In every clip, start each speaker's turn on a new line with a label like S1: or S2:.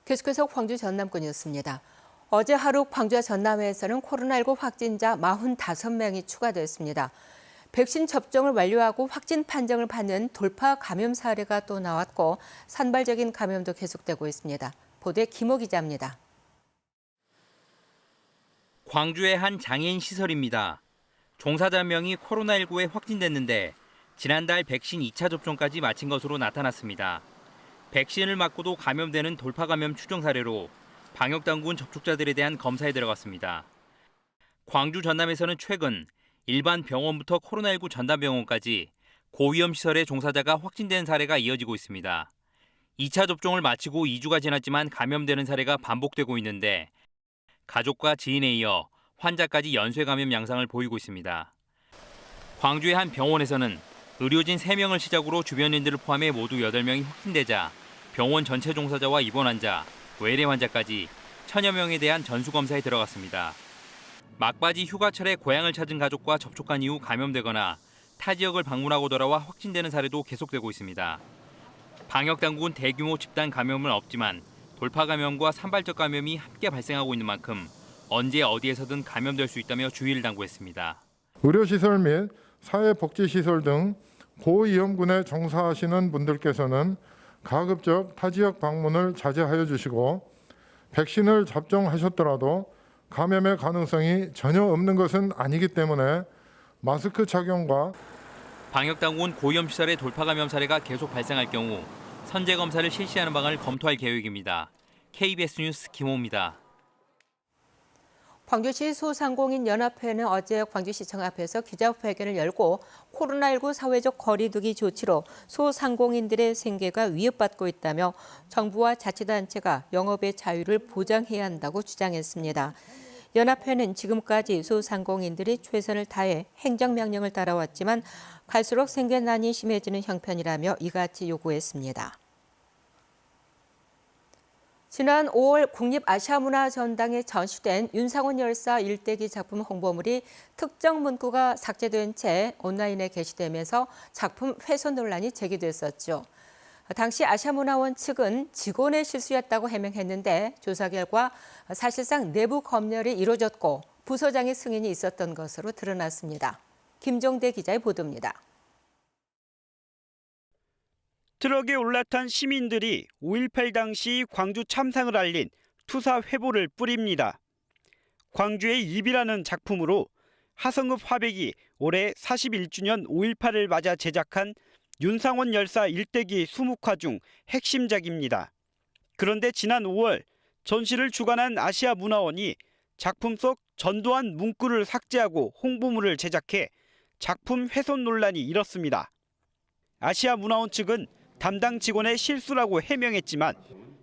S1: 계속해서 광주 전남권이었습니다. 어제 하루 광주와 전남에서는 코로나19 확진자 45명이 추가됐습니다. 백신 접종을 완료하고 확진 판정을 받는 돌파 감염 사례가 또 나왔고 산발적인 감염도 계속되고 있습니다. 보도에 김호 기자입니다.
S2: 광주의 한 장애인 시설입니다. 종사자 한 명이 코로나19에 확진됐는데 지난달 백신 2차 접종까지 마친 것으로 나타났습니다. 백신을 맞고도 감염되는 돌파 감염 추정 사례로 방역당국은 접촉자들에 대한 검사에 들어갔습니다. 광주 전남에서는 최근 일반 병원부터 코로나19 전담병원까지 고위험 시설의 종사자가 확진된 사례가 이어지고 있습니다. 2차 접종을 마치고 2주가 지났지만 감염되는 사례가 반복되고 있는데 가족과 지인에 이어 환자까지 연쇄 감염 양상을 보이고 있습니다. 광주의 한 병원에서는 의료진 3명을 시작으로 주변인들을 포함해 모두 8명이 확진되자 병원 전체 종사자와 입원 환자, 외래 환자까지 1000여 명에 대한 전수검사에 들어갔습니다. 막바지 휴가철에 고향을 찾은 가족과 접촉한 이후 감염되거나 타 지역을 방문하고 돌아와 확진되는 사례도 계속되고 있습니다. 방역당국은 대규모 집단 감염은 없지만 돌파 감염과 산발적 감염이 함께 발생하고 있는 만큼 언제 어디에서든 감염될 수 있다며 주의를 당부했습니다.
S3: 의료시설 및 사회복지시설 등 고위험군에 종사하시는 분들께서는 가급적 타 지역 방문을 자제하여 주시고 백신을 접종하셨더라도 감염의 가능성이 전혀 없는 것은 아니기 때문에 마스크 착용과
S2: 방역당국은 고위험시설의 돌파 감염 사례가 계속 발생할 경우 선제 검사를 실시하는 방안을 검토할 계획입니다. KBS 뉴스 김호입니다.
S1: 광주시 소상공인 연합회는 어제 광주시청 앞에서 기자회견을 열고 코로나19 사회적 거리두기 조치로 소상공인들의 생계가 위협받고 있다며 정부와 자치단체가 영업의 자유를 보장해야 한다고 주장했습니다. 연합회는 지금까지 소상공인들이 최선을 다해 행정명령을 따라왔지만 갈수록 생계난이 심해지는 형편이라며 이같이 요구했습니다. 지난 5월 국립아시아문화전당에 전시된 윤상원 열사 일대기 작품 홍보물이 특정 문구가 삭제된 채 온라인에 게시되면서 작품 훼손 논란이 제기됐었죠. 당시 아시아문화원 측은 직원의 실수였다고 해명했는데 조사 결과 사실상 내부 검열이 이루어졌고 부서장의 승인이 있었던 것으로 드러났습니다. 김종대 기자의 보도입니다.
S4: 트럭에 올라탄 시민들이 5.18 당시 광주 참상을 알린 투사 회보를 뿌립니다. 광주의 입이라는 작품으로 하성읍 화백이 올해 41주년 5.18을 맞아 제작한 윤상원 열사 일대기 수묵화 중 핵심작입니다. 그런데 지난 5월 전시를 주관한 아시아문화원이 작품 속 전두환 문구를 삭제하고 홍보물을 제작해 작품 훼손 논란이 일었습니다. 아시아문화원 측은 담당 직원의 실수라고 해명했지만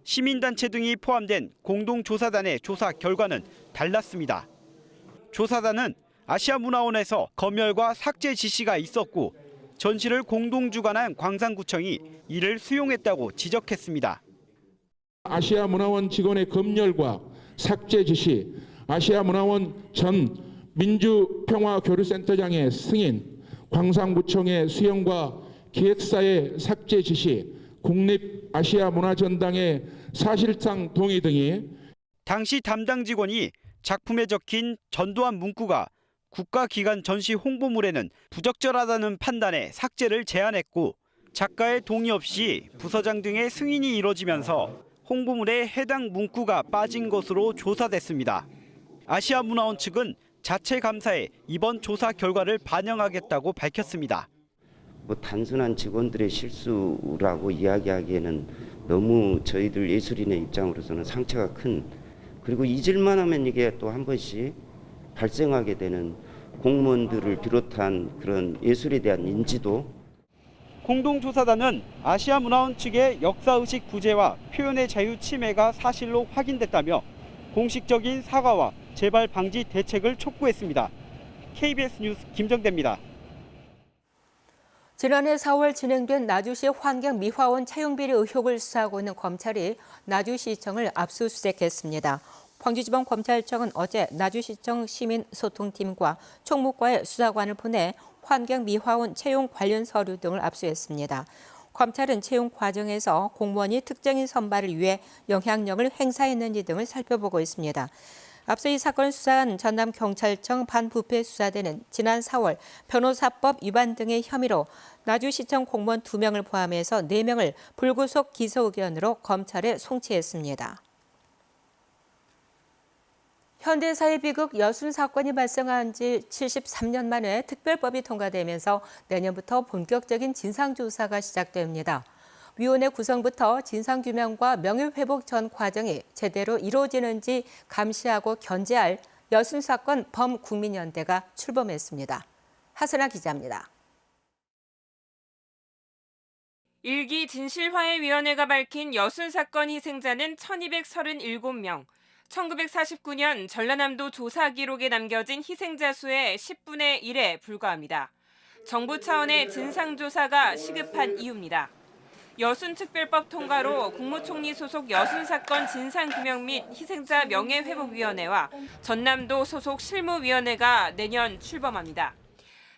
S4: 시민단체 등이 포함된 공동조사단의 조사 결과는 달랐습니다. 조사단은 아시아문화원에서 검열과 삭제 지시가 있었고 전시를 공동주관한 광산구청이 이를 수용했다고 지적했습니다.
S5: 아시아문화원 직원의 검열과 삭제 지시, 아시아문화원 전 민주평화교류센터장의 승인, 광산구청의 수용과 기획사의 삭제 지시, 국립아시아문화전당의 사실상 동의 등이
S4: 당시 담당 직원이 작품에 적힌 전두환 문구가 국가기관 전시 홍보물에는 부적절하다는 판단에 삭제를 제안했고 작가의 동의 없이 부서장 등의 승인이 이뤄지면서 홍보물에 해당 문구가 빠진 것으로 조사됐습니다. 아시아문화원 측은 자체 감사에 이번 조사 결과를 반영하겠다고 밝혔습니다.
S6: 단순한 직원들의 실수라고 이야기하기에는 너무 저희들 예술인의 입장으로서는 상처가 큰, 그리고 잊을만 하면 이게 또 한 번씩 발생하게 되는 공무원들을 비롯한 그런 예술에 대한 인지도.
S4: 공동조사단은 아시아문화원 측의 역사의식 부재와 표현의 자유 침해가 사실로 확인됐다며 공식적인 사과와 재발 방지 대책을 촉구했습니다. KBS 뉴스 김정대입니다.
S1: 지난해 4월 진행된 나주시 환경미화원 채용비리 의혹을 수사하고 있는 검찰이 나주시청을 압수수색했습니다. 광주지방검찰청은 어제 나주시청 시민소통팀과 총무과의 수사관을 보내 환경미화원 채용 관련 서류 등을 압수했습니다. 검찰은 채용 과정에서 공무원이 특정인 선발을 위해 영향력을 행사했는지 등을 살펴보고 있습니다. 앞서 이 사건을 수사한 전남경찰청 반부패수사대는 지난 4월 변호사법 위반 등의 혐의로 나주시청 공무원 2명을 포함해서 4명을 불구속 기소 의견으로 검찰에 송치했습니다. 현대사회 비극 여순 사건이 발생한 지 73년 만에 특별법이 통과되면서 내년부터 본격적인 진상조사가 시작됩니다. 위원회 구성부터 진상규명과 명예회복 전 과정이 제대로 이루어지는지 감시하고 견제할 여순 사건 범국민연대가 출범했습니다. 하선아 기자입니다.
S7: 일기 진실화해위원회가 밝힌 여순 사건 희생자는 1237명. 1949년 전라남도 조사 기록에 남겨진 희생자 수의 10분의 1에 불과합니다. 정부 차원의 진상조사가 시급한 이유입니다. 여순특별법 통과로 국무총리 소속 여순 사건 진상규명 및 희생자 명예회복위원회와 전남도 소속 실무위원회가 내년 출범합니다.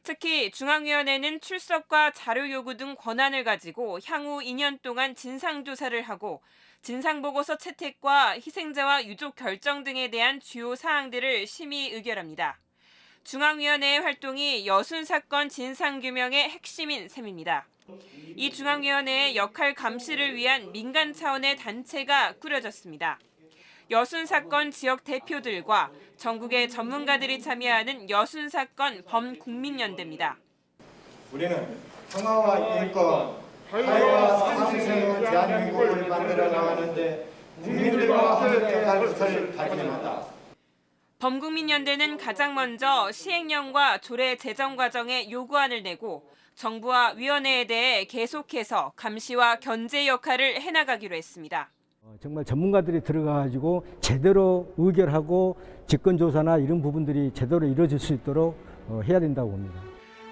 S7: 특히 중앙위원회는 출석과 자료 요구 등 권한을 가지고 향후 2년 동안 진상조사를 하고 진상보고서 채택과 희생자와 유족 결정 등에 대한 주요 사항들을 심의 의결합니다. 중앙위원회의 활동이 여순 사건 진상규명의 핵심인 셈입니다. 이 중앙위원회의 역할 감시를 위한 민간 차원의 단체가 꾸려졌습니다. 여순 사건 지역 대표들과 전국의 전문가들이 참여하는 여순 사건 범국민연대입니다.
S8: 우리는 평화와 인권, 화해와 상생의 대한민국을 만들어 나가는데 국민들과 함께 할 것을 다짐한다.
S7: 범국민연대는 가장 먼저 시행령과 조례 제정 과정에 요구안을 내고 정부와 위원회에 대해 계속해서 감시와 견제 역할을 해나가기로 했습니다.
S9: 정말 전문가들이 들어가가지고 제대로 의결하고 직권조사나 이런 부분들이 제대로 이루어질 수 있도록 해야 된다고 봅니다.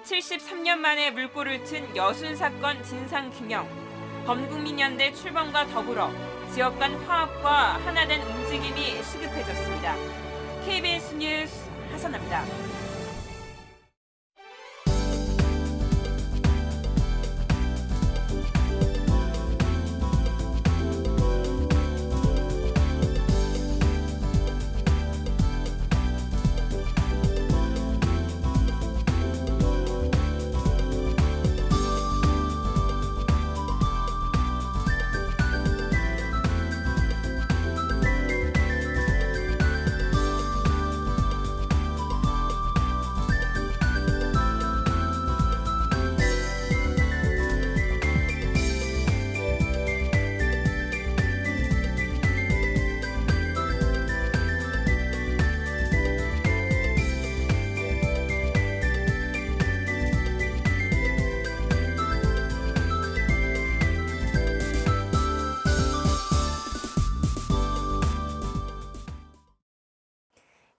S7: 73년 만에 물꼬를 튼 여순 사건 진상규명. 범국민연대 출범과 더불어 지역 간 화합과 하나된 움직임이 시급해졌습니다. KBS 뉴스 하선아입니다.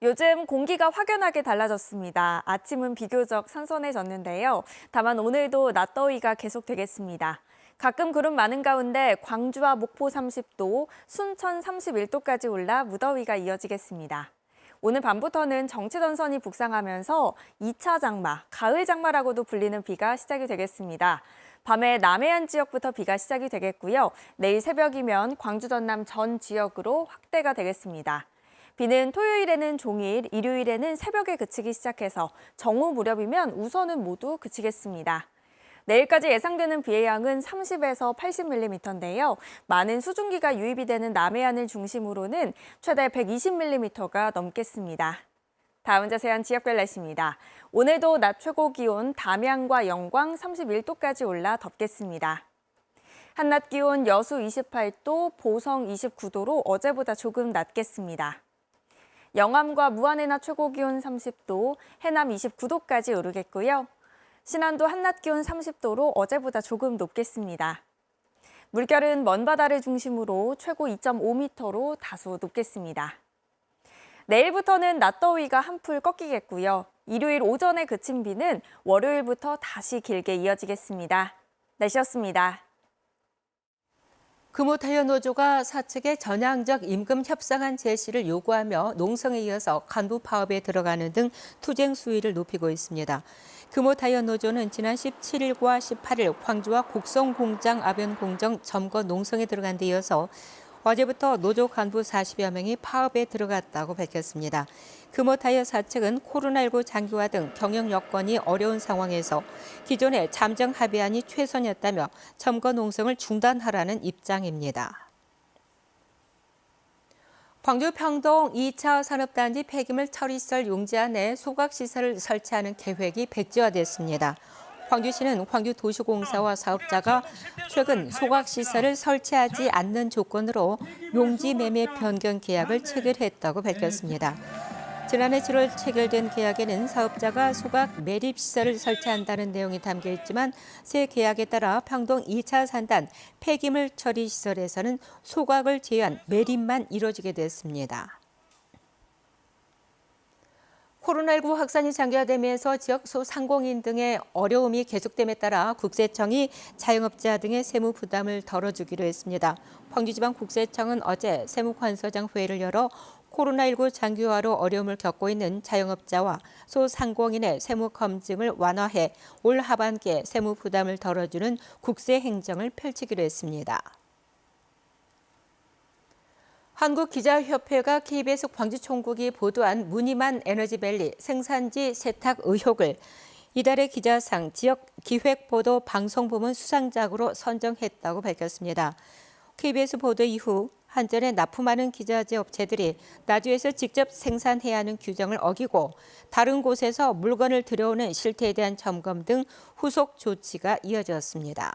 S10: 요즘 공기가 확연하게 달라졌습니다. 아침은 비교적 선선해졌는데요. 다만 오늘도 낮더위가 계속되겠습니다. 가끔 구름 많은 가운데 광주와 목포 30도, 순천 31도까지 올라 무더위가 이어지겠습니다. 오늘 밤부터는 정체전선이 북상하면서 2차 장마, 가을 장마라고도 불리는 비가 시작이 되겠습니다. 밤에 남해안 지역부터 비가 시작이 되겠고요. 내일 새벽이면 광주 전남 전 지역으로 확대가 되겠습니다. 비는 토요일에는 종일, 일요일에는 새벽에 그치기 시작해서 정오 무렵이면 우선은 모두 그치겠습니다. 내일까지 예상되는 비의 양은 30에서 80mm인데요. 많은 수증기가 유입이 되는 남해안을 중심으로는 최대 120mm가 넘겠습니다. 다음 자세한 지역별 날씨입니다. 오늘도 낮 최고 기온 담양과 영광 31도까지 올라 덥겠습니다. 한낮 기온 여수 28도, 보성 29도로 어제보다 조금 낮겠습니다. 영암과 무안의 낮 최고 기온 30도, 해남 29도까지 오르겠고요. 신안도 한낮 기온 30도로 어제보다 조금 높겠습니다. 물결은 먼바다를 중심으로 최고 2.5m로 다소 높겠습니다. 내일부터는 낮더위가 한풀 꺾이겠고요. 일요일 오전에 그친 비는 월요일부터 다시 길게 이어지겠습니다. 날씨였습니다.
S1: 금호타이어 노조가 사측의 전향적 임금 협상안 제시를 요구하며 농성에 이어서 간부 파업에 들어가는 등 투쟁 수위를 높이고 있습니다. 금호타이어 노조는 지난 17일과 18일 광주와 곡성공장 아변공정 점거 농성에 들어간 데 이어서 어제부터 노조 간부 40여 명이 파업에 들어갔다고 밝혔습니다. 금호타이어 사측은 코로나19 장기화 등 경영 여건이 어려운 상황에서 기존의 잠정 합의안이 최선이었다며 점거 농성을 중단하라는 입장입니다. 광주 평동 2차 산업단지 폐기물 처리시설 용지 안에 소각시설을 설치하는 계획이 백지화됐습니다. 광주시는 광주도시공사와 사업자가 최근 소각시설을 설치하지 않는 조건으로 용지 매매 변경 계약을 체결했다고 밝혔습니다. 지난해 7월 체결된 계약에는 사업자가 소각 매립시설을 설치한다는 내용이 담겨 있지만 새 계약에 따라 평동 2차 산단 폐기물 처리 시설에서는 소각을 제외한 매립만 이뤄지게 됐습니다. 코로나19 확산이 장기화되면서 지역 소상공인 등의 어려움이 계속됨에 따라 국세청이 자영업자 등의 세무 부담을 덜어주기로 했습니다. 광주지방국세청은 어제 세무관서장 회의를 열어 코로나19 장기화로 어려움을 겪고 있는 자영업자와 소상공인의 세무 검증을 완화해 올 하반기에 세무 부담을 덜어주는 국세 행정을 펼치기로 했습니다. 한국기자협회가 KBS 광주총국이 보도한 무늬만 에너지밸리 생산지 세탁 의혹을 이달의 기자상 지역기획보도 방송부문 수상작으로 선정했다고 밝혔습니다. KBS 보도 이후 한전에 납품하는 기자재 업체들이 나주에서 직접 생산해야 하는 규정을 어기고 다른 곳에서 물건을 들여오는 실태에 대한 점검 등 후속 조치가 이어졌습니다.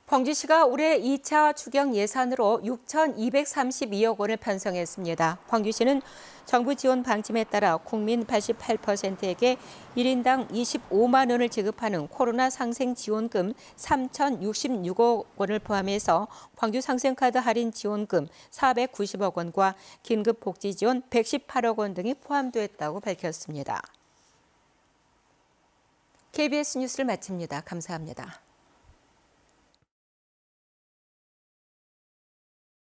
S1: 광주시가 올해 2차 추경 예산으로 6,232억 원을 편성했습니다. 광주시는 정부 지원 방침에 따라 국민 88%에게 1인당 25만 원을 지급하는 코로나 상생 지원금 3,066억 원을 포함해서 광주 상생카드 할인 지원금 490억 원과 긴급 복지 지원 118억 원 등이 포함됐다고 밝혔습니다. KBS 뉴스를 마칩니다. 감사합니다.